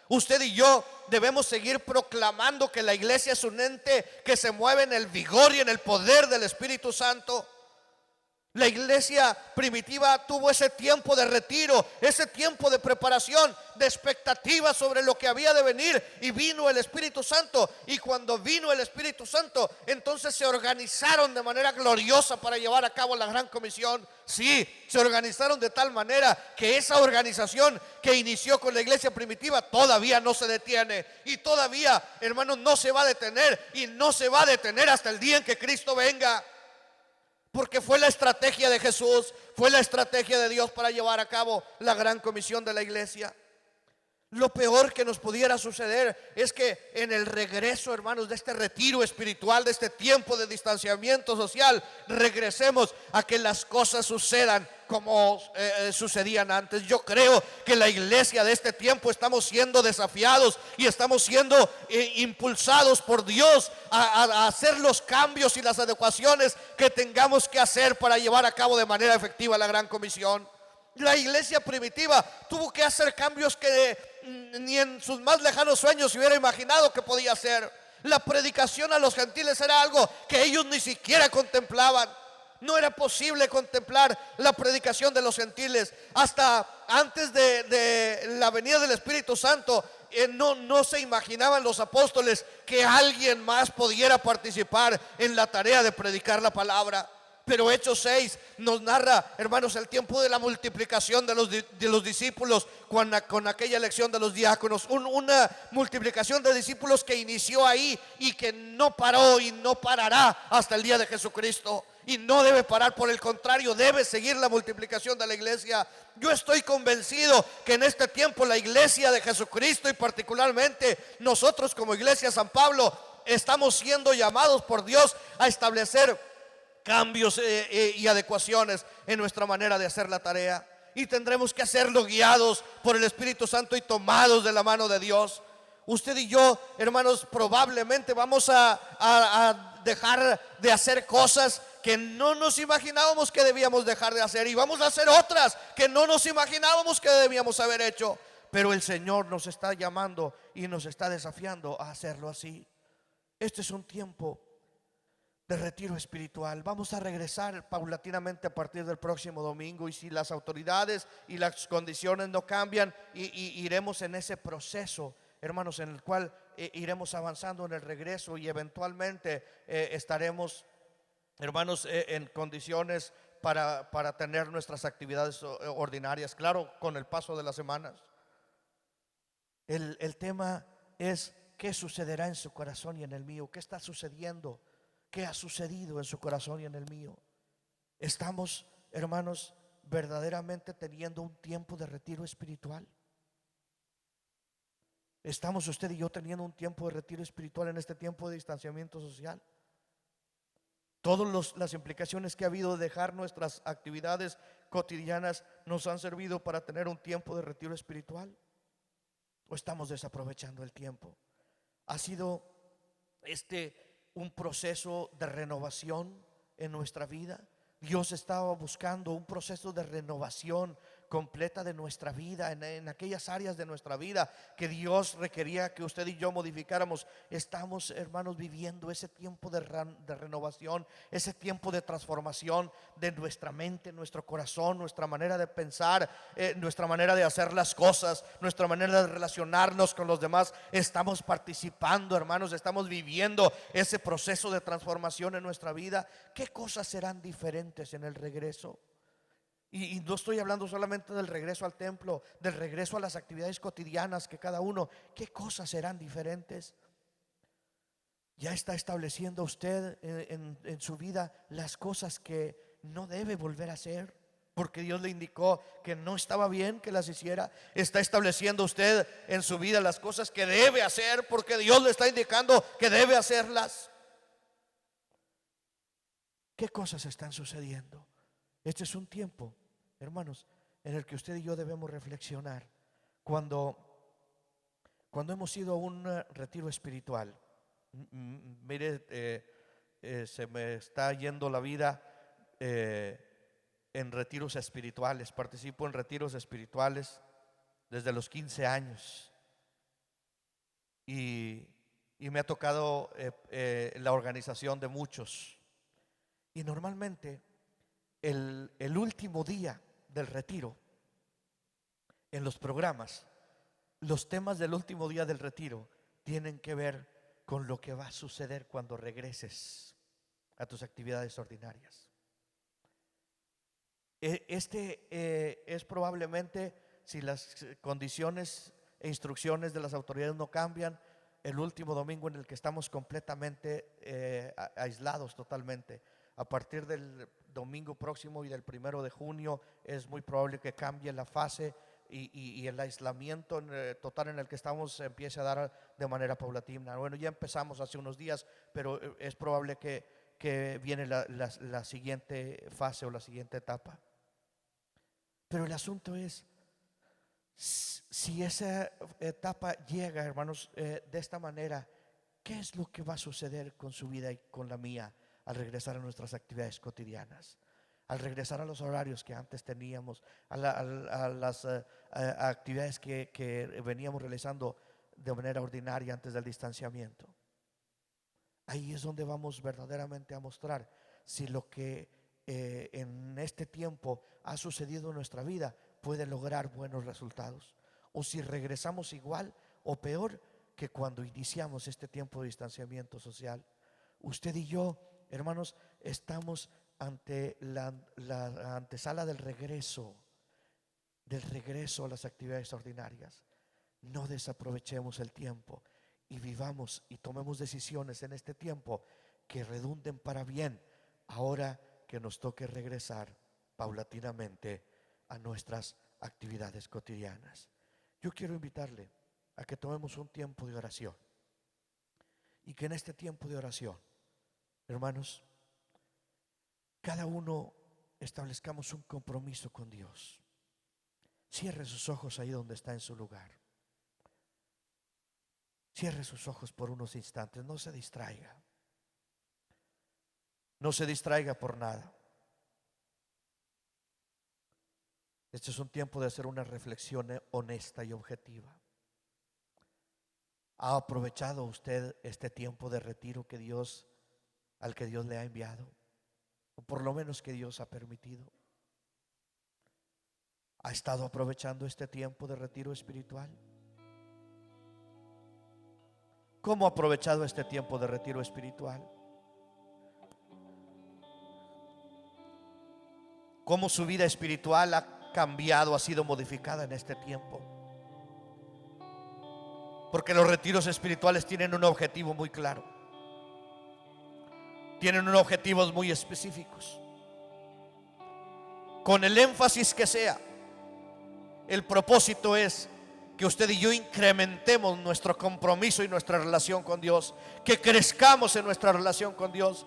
Usted y yo debemos seguir proclamando que la iglesia es un ente que se mueve en el vigor y en el poder del Espíritu Santo. La iglesia primitiva tuvo ese tiempo de retiro, ese tiempo de preparación, de expectativa sobre lo que había de venir, y vino el Espíritu Santo. Y cuando vino el Espíritu Santo, entonces se organizaron de manera gloriosa para llevar a cabo la gran comisión. Sí, se organizaron de tal manera que esa organización que inició con la iglesia primitiva todavía no se detiene, y todavía, hermanos, no se va a detener, y no se va a detener hasta el día en que Cristo venga. Porque fue la estrategia de Jesús, fue la estrategia de Dios para llevar a cabo la gran comisión de la iglesia. Lo peor que nos pudiera suceder es que en el regreso, hermanos, de este retiro espiritual, de este tiempo de distanciamiento social, regresemos a que las cosas sucedan como sucedían antes. Yo creo que la iglesia de este tiempo estamos siendo desafiados y estamos siendo impulsados por Dios a hacer los cambios y las adecuaciones que tengamos que hacer para llevar a cabo de manera efectiva la gran comisión. La iglesia primitiva tuvo que hacer cambios que ni en sus más lejanos sueños se hubiera imaginado que podía hacer. La predicación a los gentiles era algo que ellos ni siquiera contemplaban. No era posible contemplar la predicación de los gentiles. Hasta antes de la venida del Espíritu Santo, no se imaginaban los apóstoles que alguien más pudiera participar en la tarea de predicar la palabra. Pero Hechos 6 nos narra, hermanos, el tiempo de la multiplicación de los discípulos con aquella elección de los diáconos. Una multiplicación de discípulos que inició ahí y que no paró y no parará hasta el día de Jesucristo. Y no debe parar, por el contrario, debe seguir la multiplicación de la iglesia. Yo estoy convencido que en este tiempo la iglesia de Jesucristo, y particularmente nosotros como iglesia San Pablo, estamos siendo llamados por Dios a establecer cambios y adecuaciones en nuestra manera de hacer la tarea, y tendremos que hacerlo guiados por el Espíritu Santo y tomados de la mano de Dios. Usted y yo, hermanos, probablemente vamos a dejar de hacer cosas que no nos imaginábamos que debíamos dejar de hacer, y vamos a hacer otras que no nos imaginábamos que debíamos haber hecho. Pero el Señor nos está llamando y nos está desafiando a hacerlo así. Este es un tiempo de retiro espiritual. Vamos a regresar paulatinamente a partir del próximo domingo, y si las autoridades y las condiciones no cambian, iremos en ese proceso, hermanos, en el cual iremos avanzando en el regreso, y eventualmente estaremos, hermanos, en condiciones para tener nuestras actividades ordinarias, claro, con el paso de las semanas. El tema es: ¿qué sucederá en su corazón y en el mío? ¿Qué está sucediendo? ¿Qué ha sucedido en su corazón y en el mío? ¿Estamos, hermanos, verdaderamente teniendo un tiempo de retiro espiritual? ¿Estamos usted y yo teniendo un tiempo de retiro espiritual en este tiempo de distanciamiento social? Todas las implicaciones que ha habido de dejar nuestras actividades cotidianas nos han servido para tener un tiempo de retiro espiritual, o estamos desaprovechando el tiempo. Ha sido un proceso de renovación en nuestra vida. Dios estaba buscando un proceso de renovación completa de nuestra vida, en aquellas áreas de nuestra vida que Dios requería que usted y yo modificáramos. Estamos, hermanos, viviendo ese tiempo de renovación, ese tiempo de transformación de nuestra mente, nuestro corazón, nuestra manera de pensar, nuestra manera de hacer las cosas, nuestra manera de relacionarnos con los demás. Estamos participando, hermanos, estamos viviendo ese proceso de transformación en nuestra vida. ¿Qué cosas serán diferentes en el regreso? Y no estoy hablando solamente del regreso al templo, del regreso a las actividades cotidianas que cada uno. ¿Qué cosas serán diferentes? Ya está estableciendo usted en su vida las cosas que no debe volver a hacer, porque Dios le indicó que no estaba bien que las hiciera. Está estableciendo usted en su vida las cosas que debe hacer, porque Dios le está indicando que debe hacerlas. ¿Qué cosas están sucediendo? Este es un tiempo, hermanos, en el que usted y yo debemos reflexionar. Cuando hemos ido a un retiro espiritual, mire, se me está yendo la vida en retiros espirituales. Participo en retiros espirituales desde los 15 años y me ha tocado la organización de muchos. Y normalmente el último día del retiro, en los programas, los temas del último día del retiro tienen que ver con lo que va a suceder cuando regreses a tus actividades ordinarias. Es probablemente, si las condiciones e instrucciones de las autoridades no cambian, el último domingo en el que estamos completamente aislados totalmente. A partir del domingo próximo y del 1 de junio es muy probable que cambie la fase y el aislamiento total en el que estamos empiece a dar de manera paulatina. Bueno, ya empezamos hace unos días, pero es probable que viene la siguiente fase o la siguiente etapa. Pero el asunto es, si esa etapa llega, hermanos, de esta manera, ¿qué es lo que va a suceder con su vida y con la mía al regresar a nuestras actividades cotidianas? Al regresar a los horarios que antes teníamos, a las actividades que veníamos realizando de manera ordinaria antes del distanciamiento. Ahí es donde vamos verdaderamente a mostrar si lo que en este tiempo ha sucedido en nuestra vida puede lograr buenos resultados, o si regresamos igual o peor que cuando iniciamos este tiempo de distanciamiento social. Usted y yo, hermanos, estamos ante la antesala del regreso a las actividades ordinarias. No desaprovechemos el tiempo y vivamos y tomemos decisiones en este tiempo que redunden para bien ahora que nos toque regresar paulatinamente a nuestras actividades cotidianas. Yo quiero invitarle a que tomemos un tiempo de oración y que en este tiempo de oración, hermanos, cada uno establezcamos un compromiso con Dios. Cierre sus ojos ahí donde está en su lugar. Cierre sus ojos por unos instantes, no se distraiga. No se distraiga por nada. Este es un tiempo de hacer una reflexión honesta y objetiva. ¿Ha aprovechado usted este tiempo de retiro al que Dios le ha enviado? O por lo menos que Dios ha permitido. ¿Ha estado aprovechando este tiempo de retiro espiritual? ¿Cómo ha aprovechado este tiempo de retiro espiritual? ¿Cómo su vida espiritual ha cambiado, ha sido modificada en este tiempo? Porque los retiros espirituales tienen un objetivo muy claro. Tienen unos objetivos muy específicos. Con el énfasis que sea, el propósito es que usted y yo incrementemos nuestro compromiso y nuestra relación con Dios, que crezcamos en nuestra relación con Dios,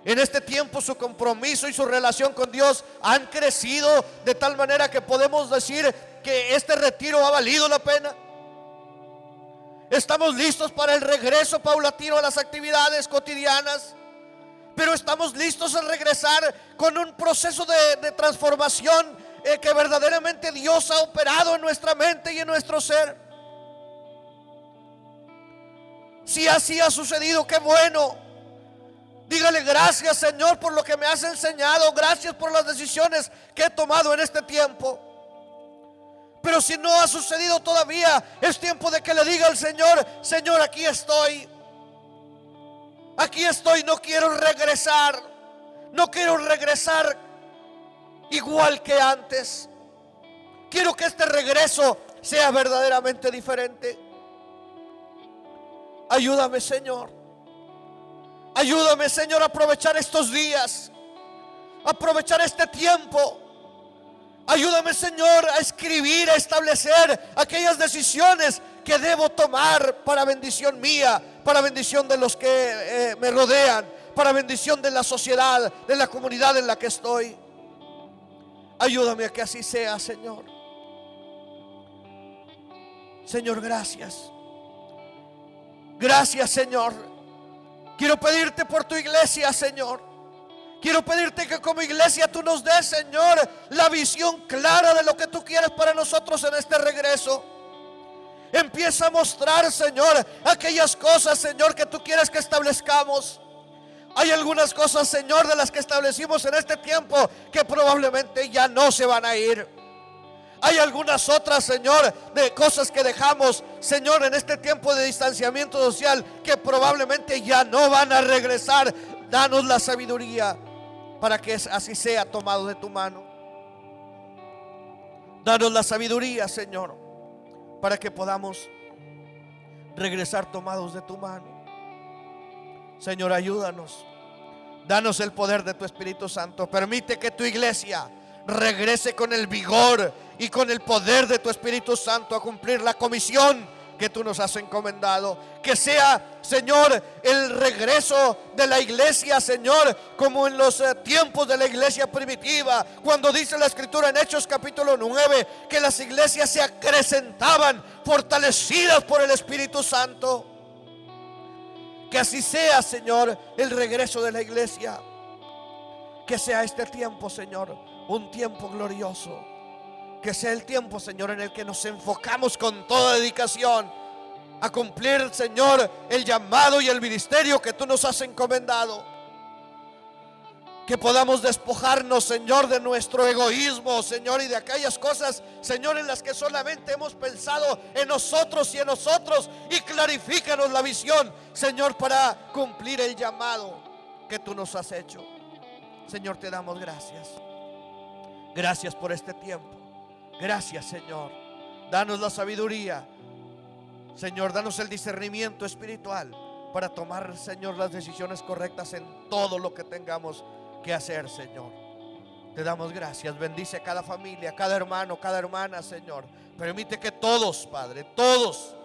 En este tiempo su compromiso y su relación con Dios han crecido de tal manera que podemos decir que este retiro ha valido la pena. Estamos listos para el regreso paulatino a las actividades cotidianas, pero estamos listos a regresar con un proceso de transformación que verdaderamente Dios ha operado en nuestra mente y en nuestro ser. Si así ha sucedido, qué bueno. Dígale gracias, Señor, por lo que me has enseñado. Gracias por las decisiones que he tomado en este tiempo. Pero si no ha sucedido todavía, es tiempo de que le diga al Señor: Señor, aquí estoy. Aquí estoy, no quiero regresar. No quiero regresar igual que antes. Quiero que este regreso sea verdaderamente diferente. Ayúdame, Señor. Ayúdame, Señor, a aprovechar estos días, aprovechar este tiempo. Ayúdame, Señor, a escribir, a establecer aquellas decisiones que debo tomar para bendición mía, para bendición de los que me rodean, para bendición de la sociedad, de la comunidad en la que estoy. Ayúdame a que así sea, Señor. Señor, gracias. Gracias, Señor. Quiero pedirte por tu iglesia, Señor. Quiero pedirte que como iglesia tú nos des, Señor, la visión clara de lo que tú quieres para nosotros en este regreso. Empieza a mostrar, Señor, aquellas cosas, Señor, que tú quieres que establezcamos. Hay algunas cosas, Señor, de las que establecimos en este tiempo que probablemente ya no se van a ir. Hay algunas otras, Señor, de cosas que dejamos, Señor, en este tiempo de distanciamiento social que probablemente ya no van a regresar. Danos la sabiduría para que así sea tomado de tu mano. Danos la sabiduría, Señor, para que podamos regresar tomados de tu mano. Señor, ayúdanos. Danos el poder de tu Espíritu Santo. Permite que tu iglesia regrese con el vigor y con el poder de tu Espíritu Santo a cumplir la comisión que tú nos has encomendado. Que sea, Señor, el regreso de la iglesia, Señor, como en los tiempos de la iglesia primitiva, cuando dice la Escritura en Hechos capítulo 9 que las iglesias se acrecentaban, fortalecidas por el Espíritu Santo. Que así sea, Señor, el regreso de la iglesia. Que sea este tiempo, Señor, un tiempo glorioso. Que sea el tiempo, Señor, en el que nos enfocamos con toda dedicación a cumplir, Señor, el llamado y el ministerio que tú nos has encomendado. Que podamos despojarnos, Señor, de nuestro egoísmo, Señor, y de aquellas cosas, Señor, en las que solamente hemos pensado en nosotros y en nosotros. Y clarifícanos la visión, Señor, para cumplir el llamado que tú nos has hecho. Señor, te damos gracias. Gracias por este tiempo. Gracias, Señor. Danos la sabiduría, Señor, danos el discernimiento espiritual para tomar, Señor, las decisiones correctas en todo lo que tengamos que hacer, Señor. Te damos gracias. Bendice a cada familia, cada hermano, cada hermana, Señor. Permite que todos, Padre, todos,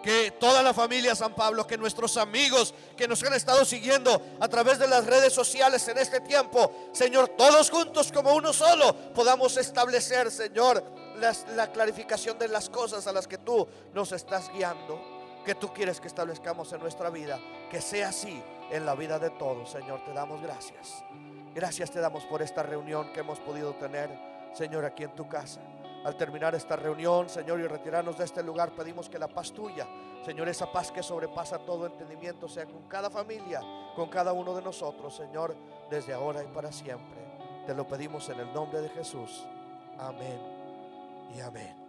que toda la familia San Pablo, que nuestros amigos que nos han estado siguiendo a través de las redes sociales en este tiempo, Señor, todos juntos como uno solo podamos establecer, Señor, la clarificación de las cosas a las que tú nos estás guiando, que tú quieres que establezcamos en nuestra vida. Que sea así en la vida de todos, Señor. Te damos gracias. Gracias te damos por esta reunión que hemos podido tener, Señor, aquí en tu casa. Al terminar esta reunión, Señor, y retirarnos de este lugar, pedimos que la paz tuya, Señor, esa paz que sobrepasa todo entendimiento, sea con cada familia, con cada uno de nosotros, Señor, desde ahora y para siempre. Te lo pedimos en el nombre de Jesús. Amén y amén.